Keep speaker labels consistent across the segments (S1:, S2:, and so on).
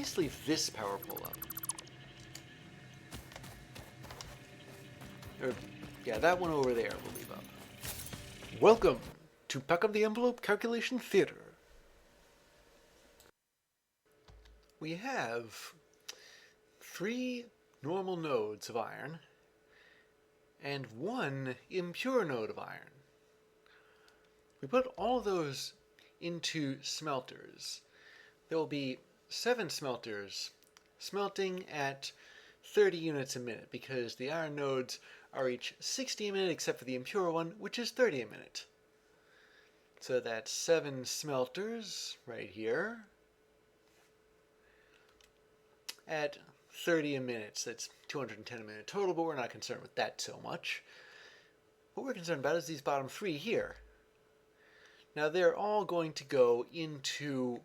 S1: least leave this power pole up. Or, yeah, that one over there we'll leave up. Welcome to Back of the Envelope Calculation Theater. We have 3 normal nodes of iron and 1 impure node of iron. We put all of those into smelters. There will be 7 smelters smelting at 30 units a minute because the iron nodes are each 60 a minute except for the impure one, which is 30 a minute. So that's 7 smelters right here at 30 a minute. So that's 210 a minute total, but we're not concerned with that so much. What we're concerned about is these bottom 3 here. Now they're all going to go into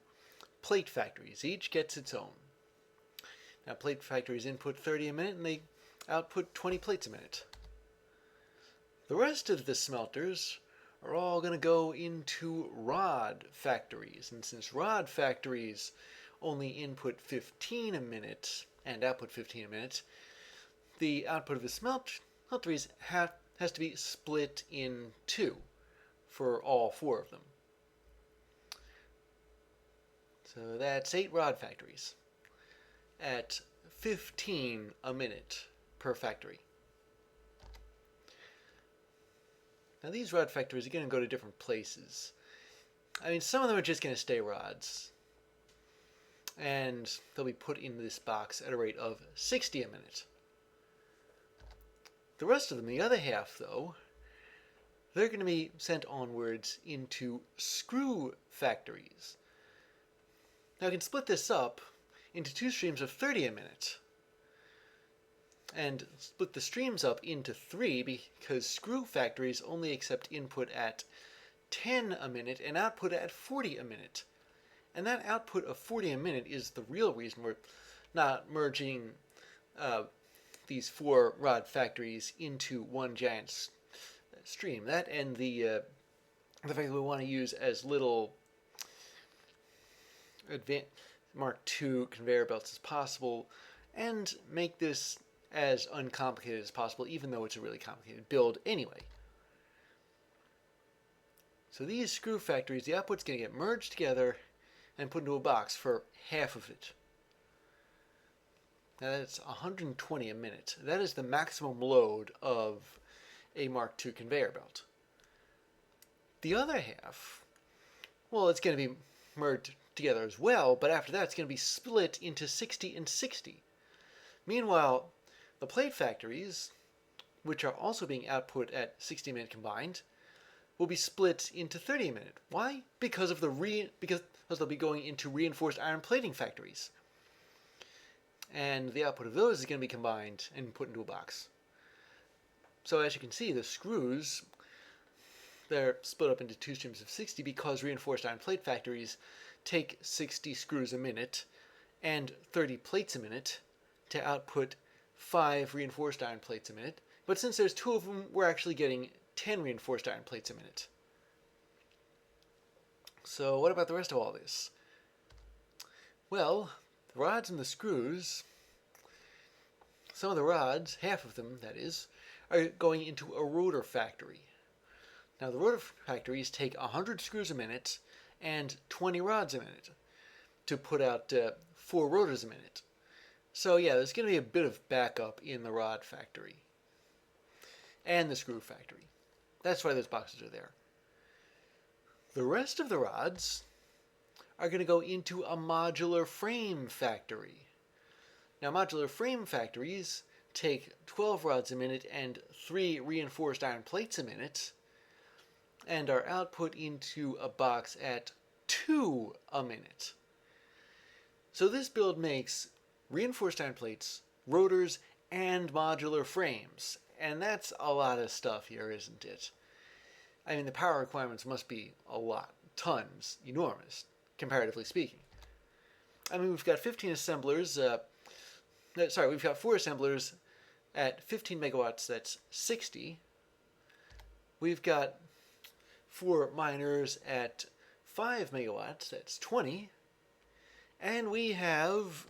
S1: plate factories. Each gets its own. Now plate factories input 30 a minute and they output 20 plates a minute. The rest of the smelters are all going to go into rod factories. And since rod factories only input 15 a minute and output 15 a minute, the output of the smelteries has to be split in 2 for all 4 of them. So that's 8 rod factories at 15 a minute per factory. Now these rod factories are going to go to different places. I mean, some of them are just going to stay rods. And they'll be put in this box at a rate of 60 a minute. The rest of them, the other half though, they're going to be sent onwards into screw factories. Now I can split this up into 2 streams of 30 a minute. And split the streams up into 3 because screw factories only accept input at 10 a minute and output at 40 a minute. And that output of 40 a minute is the real reason we're not merging these 4 rod factories into one giant stream. That and the fact that we want to use as little Mark II conveyor belts as possible and make this as uncomplicated as possible, even though it's a really complicated build anyway. So these screw factories, the output's going to get merged together and put into a box for half of it. Now that's 120 a minute. That is the maximum load of a Mark II conveyor belt. The other half, well, it's going to be merged together as well, but after that it's going to be split into 60 and 60. Meanwhile, the plate factories, which are also being output at 60 a minute combined, will be split into 30 a minute. Why? Because they'll be going into reinforced iron plating factories. And the output of those is going to be combined and put into a box. So as you can see, the screws, they're split up into 2 streams of 60 because reinforced iron plate factories take 60 screws a minute and 30 plates a minute to output 5 reinforced iron plates a minute. But since there's 2 of them, we're actually getting 10 reinforced iron plates a minute. So what about the rest of all this? Well, the rods and the screws, some of the rods, half of them that is, are going into a rotor factory. Now the rotor factories take 100 screws a minute and 20 rods a minute to put out 4 rotors a minute. So yeah, there's going to be a bit of backup in the rod factory and the screw factory. That's why those boxes are there. The rest of the rods are going to go into a modular frame factory. Now modular frame factories take 12 rods a minute and 3 reinforced iron plates a minute and are output into a box at 2 a minute. So this build makes reinforced iron plates, rotors, and modular frames. And that's a lot of stuff here, isn't it? I mean, the power requirements must be a lot, tons, enormous, comparatively speaking. I mean, we've got 15 assemblers, we've got 4 assemblers at 15 megawatts, that's 60. We've got 4 miners at 5 megawatts, that's 20. And we have,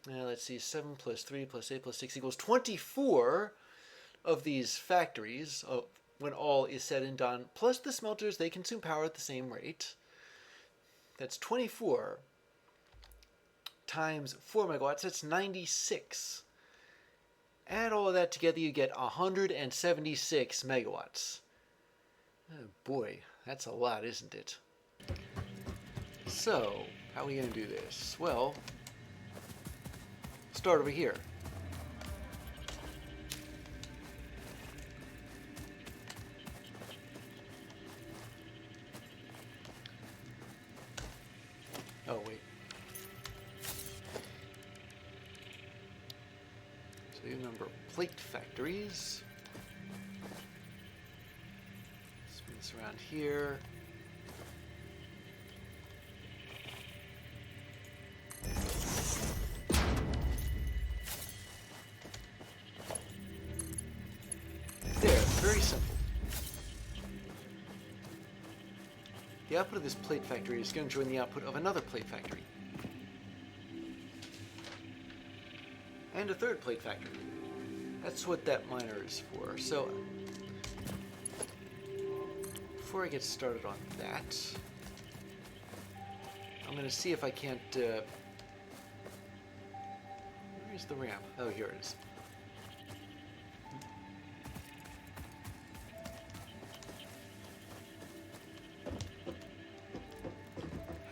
S1: let's see, 7 plus 3 plus 8 plus 6 equals 24 of these factories when all is said and done. Plus the smelters, they consume power at the same rate. That's 24 times 4 megawatts. That's 96. Add all of that together, you get 176 megawatts. Oh boy, that's a lot, isn't it? So, how are we going to do this? Well, start over here. Oh, wait. So you remember plate factories. Spin this around here. There, very simple. The output of this plate factory is going to join the output of another plate factory. And a third plate factory. That's what that miner is for. So, before I get started on that, I'm going to see if I can't... where's the ramp? Oh, here it is.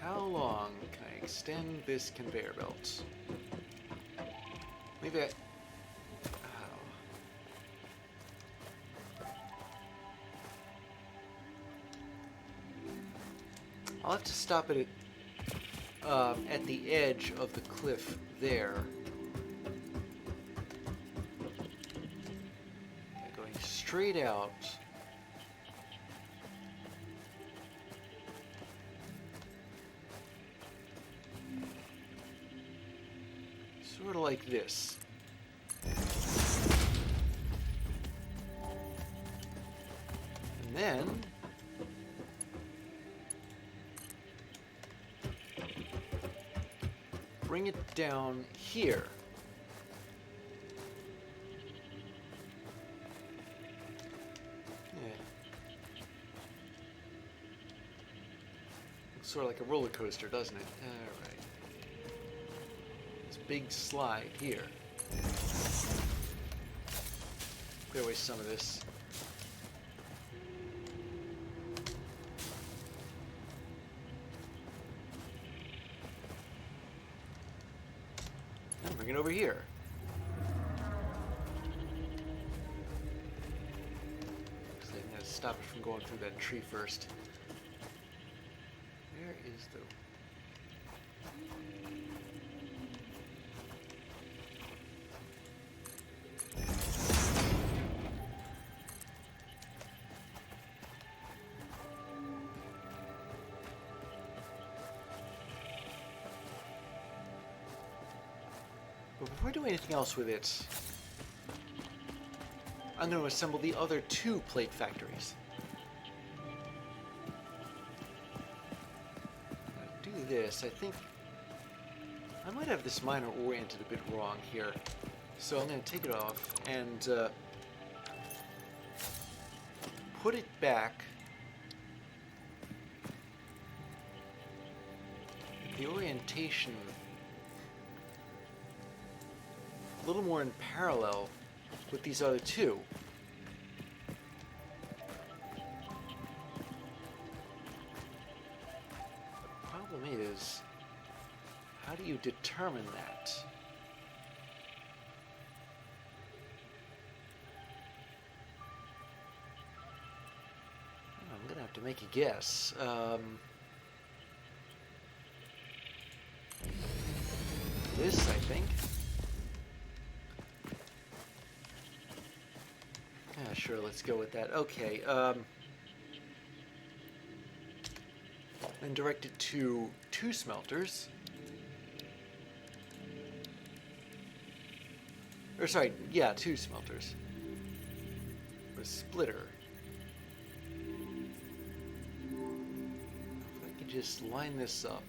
S1: How long can I extend this conveyor belt? Maybe I... I'll have to stop it at the edge of the cliff there. Going straight out. Sort of like this. And then bring it down here. Yeah. Looks sort of like a roller coaster, doesn't it? All right. Big slide here. Clear away some of this. And bring it over here. Looks like I'm going to stop it from going through that tree first. Where is the... But before I do anything else with it, I'm going to assemble the other two plate factories. To do this, I think I might have this miner oriented a bit wrong here. So I'm going to take it off and put it back. The orientation a little more in parallel with these other two. The problem is, how do you determine that? I'm gonna have to make a guess. This, I think. Yeah, sure, let's go with that. Okay, and direct it to 2 smelters. Or sorry, yeah, 2 smelters. Or a splitter. If I could just line this up.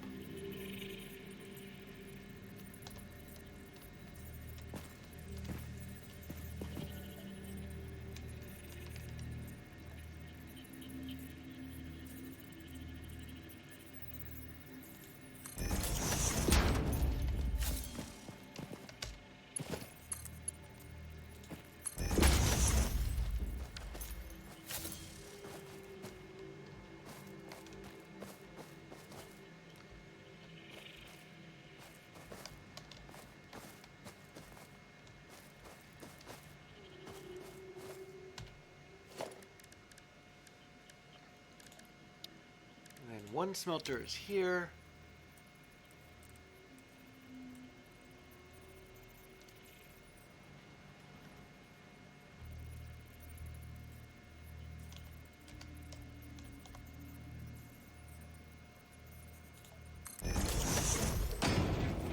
S1: one smelter is here.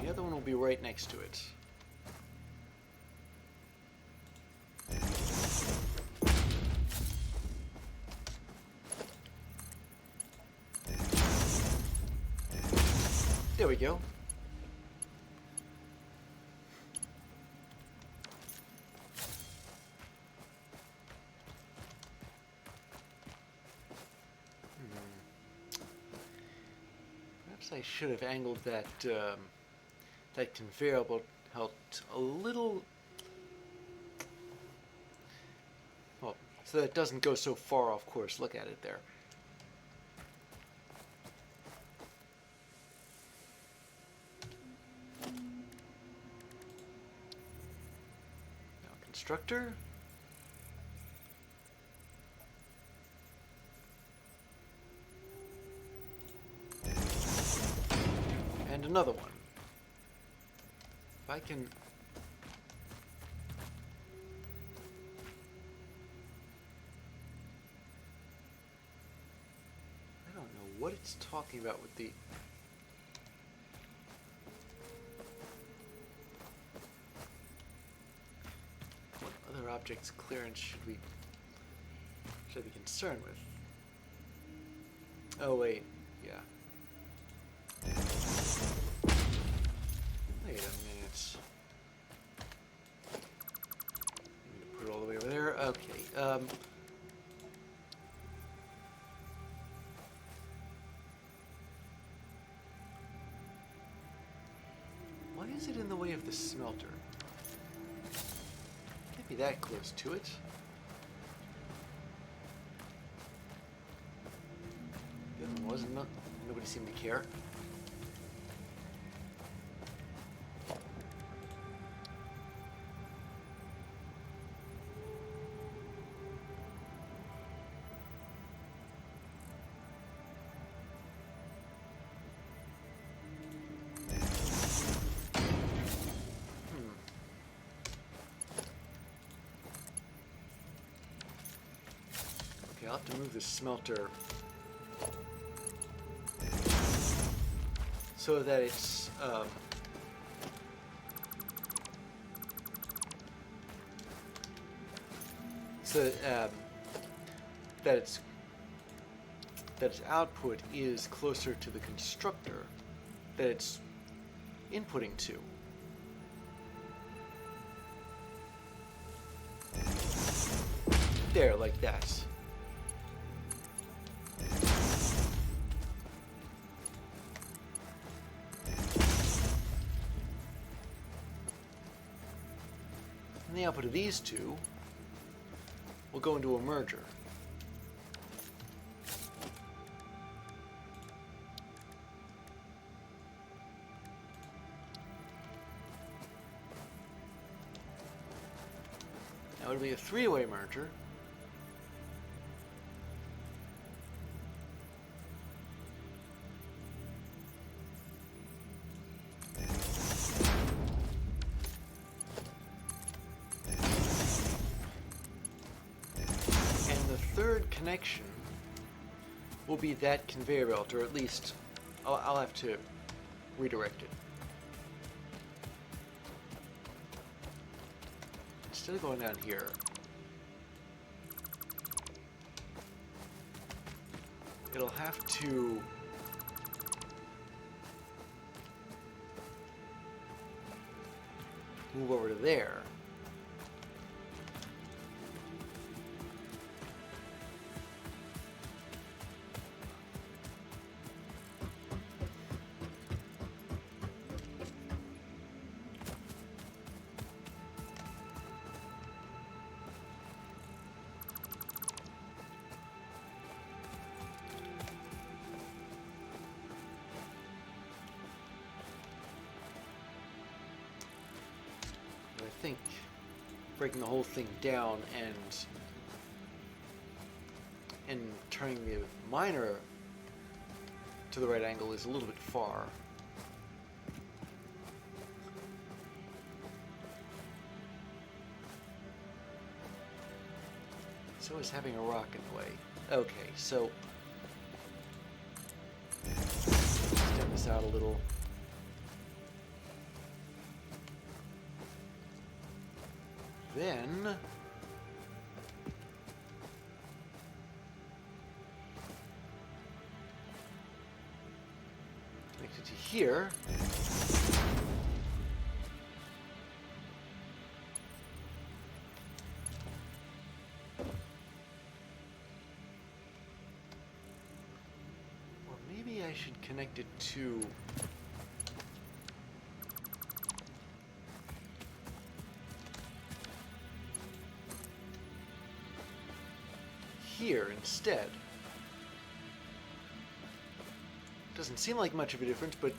S1: The other one will be right next to it. There we go. Perhaps I should have angled that that conveyor belt a little, well, so that it doesn't go so far off course. Look at it there. Constructor. And another one. If I can... I don't know what it's talking about with the... Other objects clearance should we be concerned with? Oh wait, yeah. Wait a minute. I'm gonna put it all the way over there. Okay. Why is it in the way of the smelter? Be that close to it. The other one wasn't. Nobody seemed to care. I'll have to move the smelter so that it's that its output is closer to the constructor that it's inputting to. There, like that. The output of these two will go into a merger. Now it'll be a three-way merger. Connection will be that conveyor belt, or at least I'll have to redirect it. Instead of going down here, it'll have to move over to there. I think breaking the whole thing down and turning the minor to the right angle is a little bit far. So is having a rock in the way. Okay, so extend this out a little. Then connect it to here. Or maybe I should connect it to here instead. Doesn't seem like much of a difference, but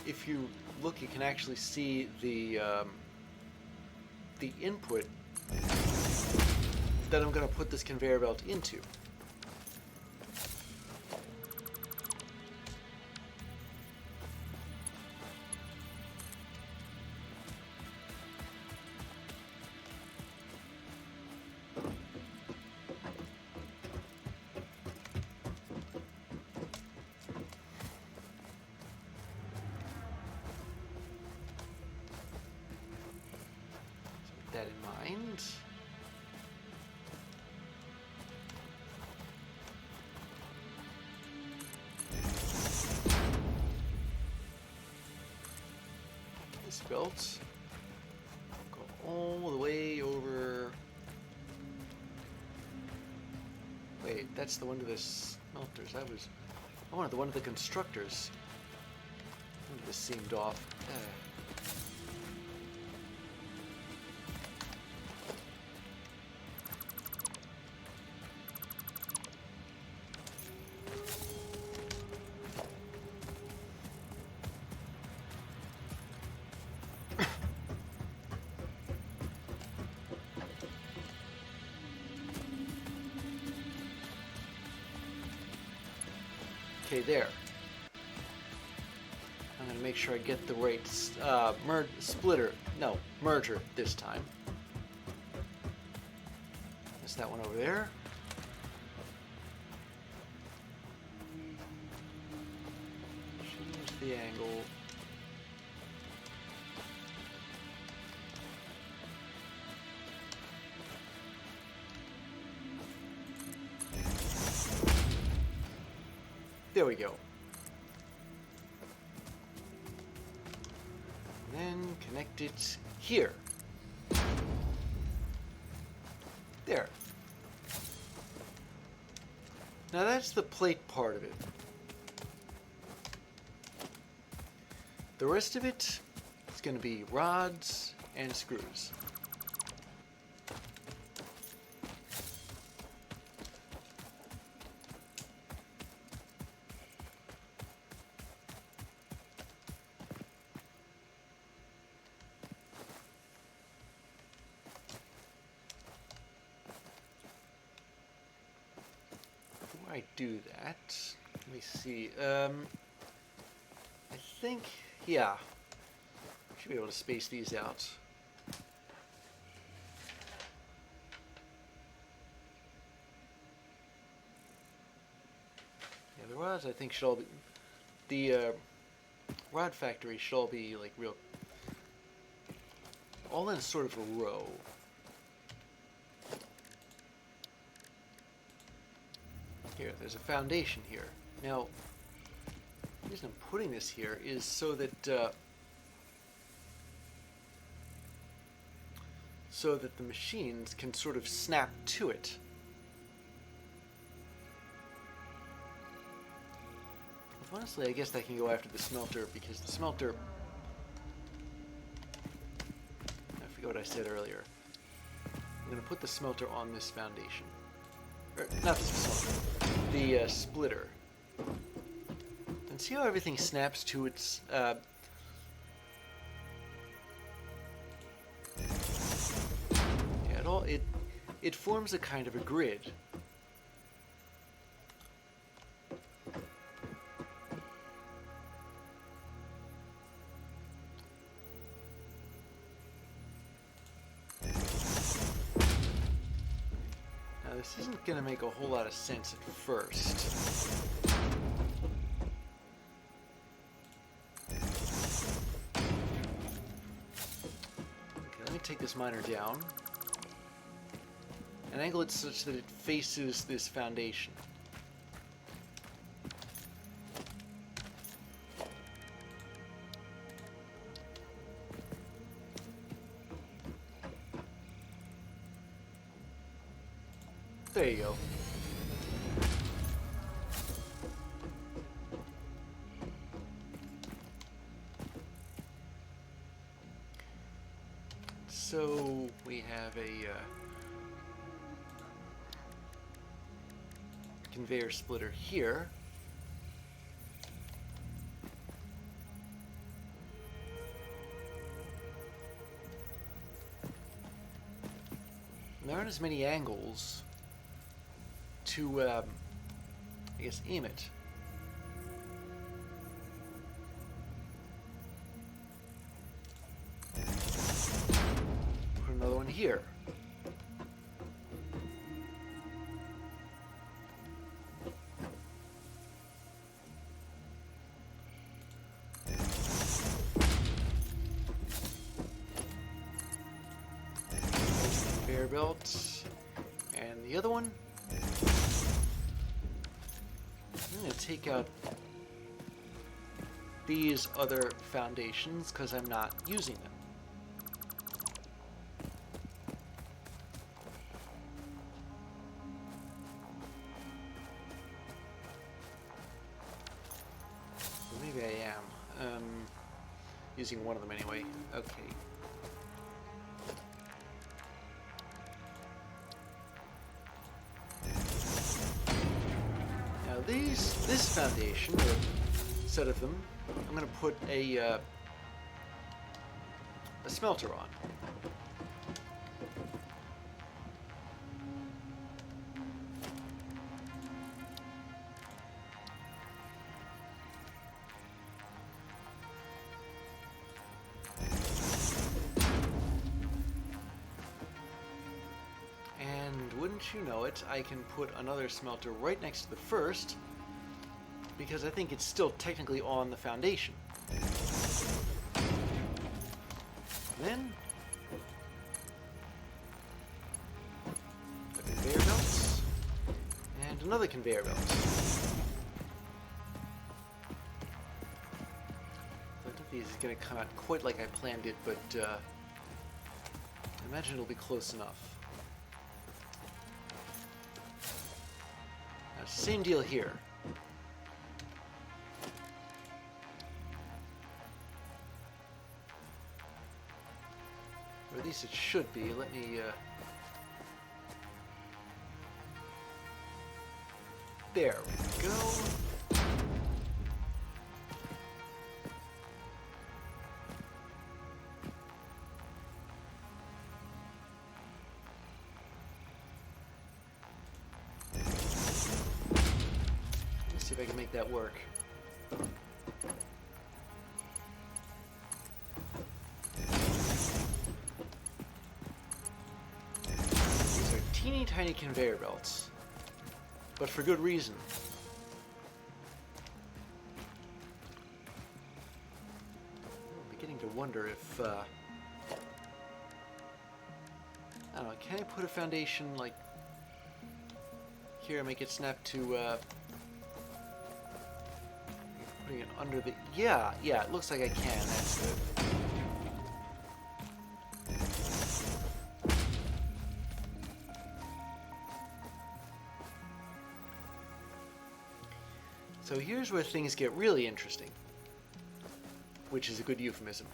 S1: if you look, you can actually see the input that I'm going to put this conveyor belt into. That in mind. This belt go all the way over. Wait, that's the one to the smelters. I wanted the one to the constructors. This seemed off. Okay, there. I'm going to make sure I get the right merger this time. That's that one over there. Change the angle. There we go. And then connect it here. There. Now that's the plate part of it. The rest of it is going to be rods and screws. I do that. Let me see. I think, yeah, should be able to space these out. Yeah, the rods I think should all be, the rod factory should all be like real, all in sort of a row. Here, there's a foundation here. Now, the reason I'm putting this here is so that the machines can sort of snap to it. Honestly, I guess I can go after the smelter because the smelter, I forget what I said earlier. I'm going to put the smelter on this foundation. Or, not the smelter, the splitter. And see how everything snaps to its yeah, it forms a kind of a grid. this isn't going to make a whole lot of sense at first. Okay, let me take this miner down and angle it such that it faces this foundation. There you go. So we have a conveyor splitter here. There aren't as many angles to, I guess, aim it. Put another one here. Conveyor belt. And the other one. I'm going to take out these other foundations because I'm not using them. Well, maybe I am. Using one of them anyway. Okay. This foundation, or set of them, I'm going to put a smelter on. And wouldn't you know it, I can put another smelter right next to the first, because I think it's still technically on the foundation. Then a conveyor belt and another conveyor belt. I don't think this is going to come out quite like I planned it, but I imagine it'll be close enough. Now, same deal here. Or at least it should be. Let me, there we go. Let's see if I can make that work. Teeny tiny conveyor belts, but for good reason. I'm beginning to wonder if, I don't know, can I put a foundation like here and make it snap to, putting it under the, yeah, it looks like I can, that's good. So here's where things get really interesting, which is a good euphemism.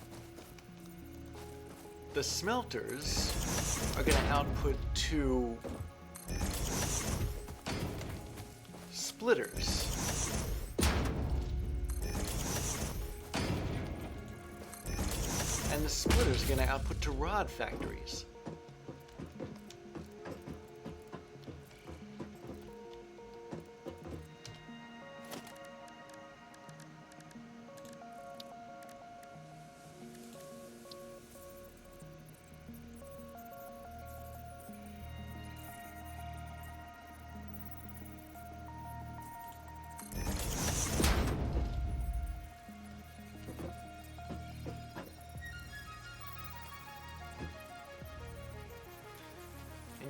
S1: The smelters are going to output two splitters. And the splitters are going to output to rod factories.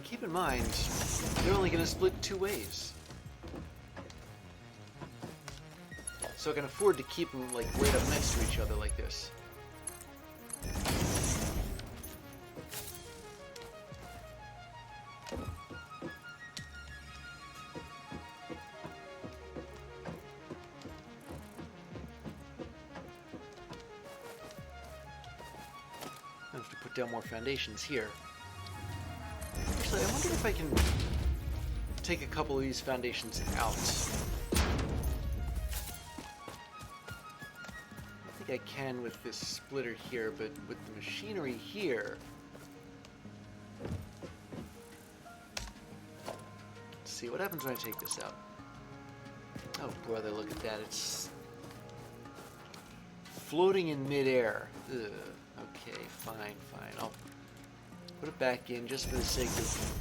S1: keep in mind, they're only going to split 2 ways. So I can afford to keep them like right up next to each other like this. I have to put down more foundations here. Actually, I wonder if I can take a couple of these foundations out. I think I can with this splitter here, but with the machinery here... Let's see, what happens when I take this out? Oh brother, look at that, it's floating in midair. Ugh. Okay, fine. I'll put it back in just for the sake of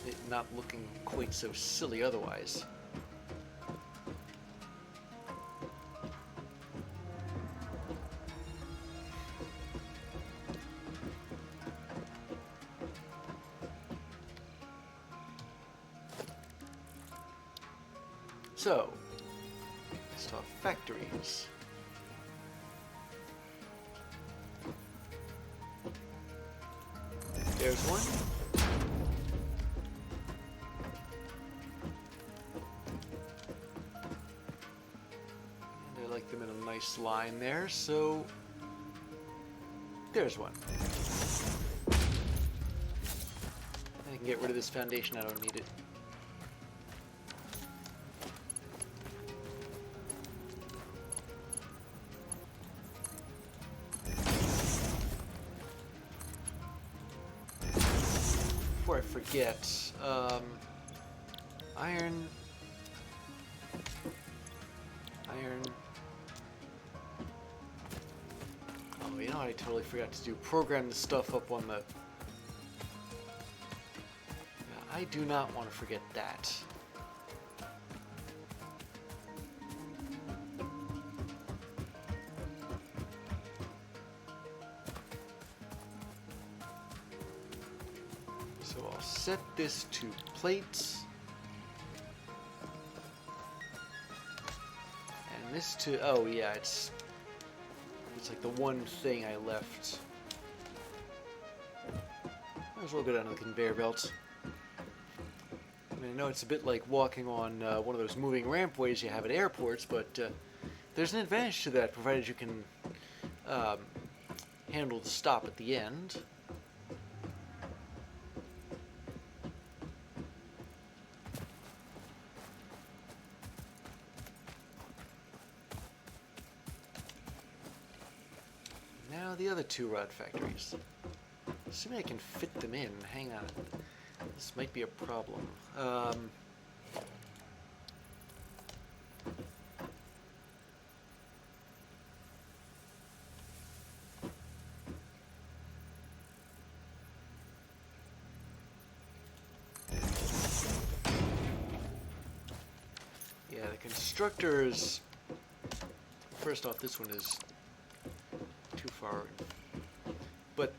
S1: it not looking quite so silly otherwise. So, let's talk factories. There's one. And I like them in a nice line there, so there's one. I can get rid of this foundation, I don't need it. Before I forget, iron. Oh, you know what I totally forgot to do? Program the stuff up on the... Yeah, I do not want to forget that. So I'll set this to plates. And this to, oh yeah, it's like the one thing I left. Might as well go down to the conveyor belt. I mean, I know it's a bit like walking on one of those moving rampways you have at airports, but there's an advantage to that, provided you can handle the stop at the end. Now the other 2 rod factories. Assuming I can fit them in. Hang on. This might be a problem. Yeah, the constructors... First off, this one is too far. But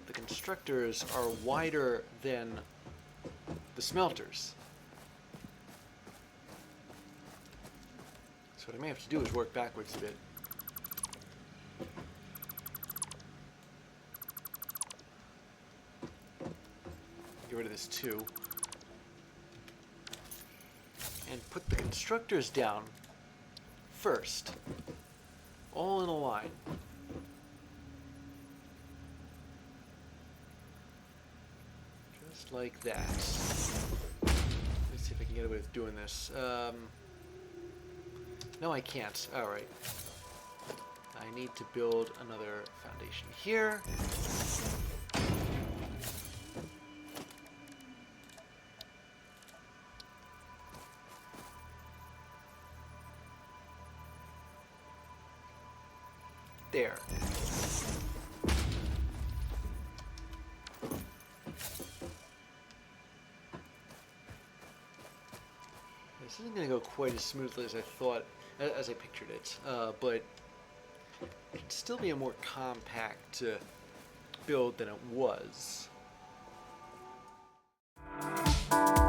S1: the constructors are wider than the smelters. So what I may have to do is work backwards a bit. Get rid of this too. And put the constructors down first. All in a line. Just like that. Let me see if I can get away with doing this. No, I can't. Alright. I need to build another foundation here. There. This isn't going to go quite as smoothly as I thought, as I pictured it, but it can still be a more compact build than it was. Bye.